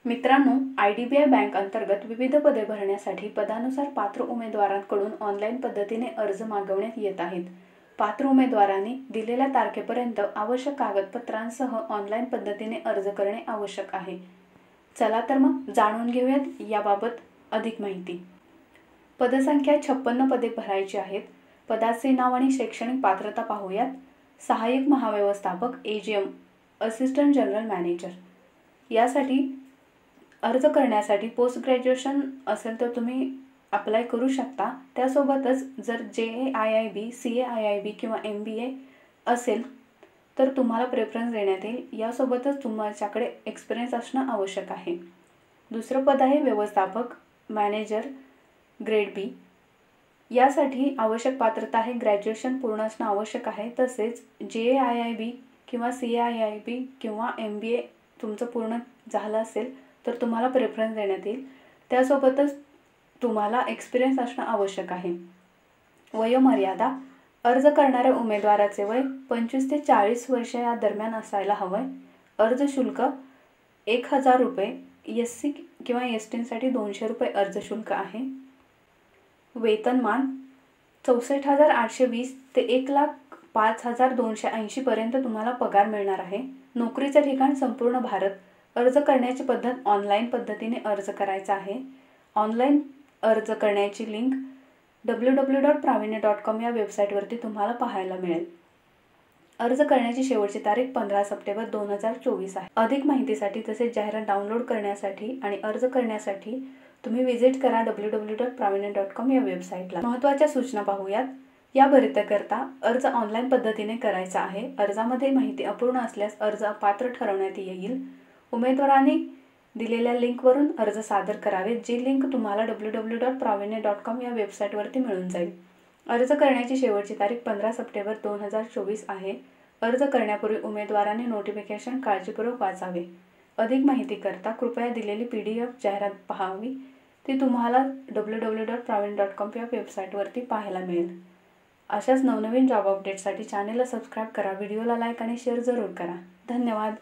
मित्रांनो, IDBI bank अंतर्गत विविध पदे भरण्यासाठी पदानुसार पात्र उमेदवारांकडून ऑनलाईन पद्धतीने अर्ज मागवण्यात येत आहेत। पात्र उमेदवारांनी दिलेल्या तारखेपर्यंत आवश्यक कागदपत्रांसह ऑनलाईन पद्धतीने अर्ज करणे आवश्यक आहे। चला तर मग जाणून घेऊयात याबाबत अधिक माहिती। पदसंख्या 56 पदे भरायची आहेत। पदाचे नाव आणि शैक्षणिक पात्रता पाहूयात। सहाय्यक महाव्यवस्थापक AGM असिस्टंट जनरल मॅनेजर यासाठी अर्ज करण्यासाठी पोस्ट ग्रॅज्युएशन असेल तर तुम्ही अप्लाय करू शकता। त्यासोबतच जर JAIIB, CAIIB किंवा MBA असेल तर तुम्हाला प्रेफरन्स देण्यात येईल। यासोबतच तुमच्याकडे एक्सपिरियन्स असणं आवश्यक आहे। दुसरं पद आहे व्यवस्थापक मॅनेजर ग्रेड B। यासाठी आवश्यक पात्रता आहे ग्रॅज्युएशन पूर्ण असणं आवश्यक आहे। तसेच JAIIB किंवा CAIIB किंवा MBA तुमचं पूर्ण झालं असेल तर तुम्हाला प्रेफरन्स देण्यात येईल। त्यासोबतच तुम्हाला एक्सपिरियन्स असणं आवश्यक आहे। वयोमर्यादा अर्ज करणाऱ्या उमेदवाराचे वय 25 ते 40 वर्ष या दरम्यान असायला हवं। अर्ज शुल्क 1000 रुपये, SC किंवा ST साठी 200 रुपये अर्ज शुल्क आहे। वेतनमान 64,820 ते 1,05,280 पर्यंत तुम्हाला पगार मिळणार आहे। नोकरीचे ठिकाण संपूर्ण भारत। अर्ज करण्याची पद्धत ऑनलाईन पद्धतीने अर्ज करायचा आहे। ऑनलाईन अर्ज करण्याची लिंक www.pravina.com या वेबसाईटवरती तुम्हाला पाहायला मिळेल। अर्ज करण्याची शेवटची तारीख 15 सप्टेंबर 2024 आहे। अधिक माहितीसाठी तसेच जाहिरात डाउनलोड करण्यासाठी आणि अर्ज करण्यासाठी तुम्ही विजिट करा www.pravina.com या वेबसाईटला। महत्त्वाच्या सूचना पाहूयात। या भरतीकरता अर्ज ऑनलाईन पद्धतीने करायचा आहे। अर्जामध्ये माहिती अपूर्ण असल्यास अर्ज अपात्र ठरवण्यात येईल। उमेदवारांनी दिलेल्या लिंकवरून अर्ज सादर करावे, जी लिंक तुम्हाला www.pravina.com या वेबसाईटवरती मिळून जाईल। अर्ज करण्याची शेवटची तारीख 15 सप्टेंबर 2024 आहे। अर्ज करण्यापूर्वी उमेदवारांनी नोटिफिकेशन काळजीपूर्वक वाचावे। अधिक माहिती करता कृपया दिलेली PDF जाहिरात पाहावी, ती तुम्हाला www.pravina.com या वेबसाईटवरती पाहायला मिळेल। अशाच नवनवीन जॉब अपडेट्ससाठी चॅनेलला सबस्क्राईब करा, व्हिडिओला लाईक आणि शेअर जरूर करा। धन्यवाद।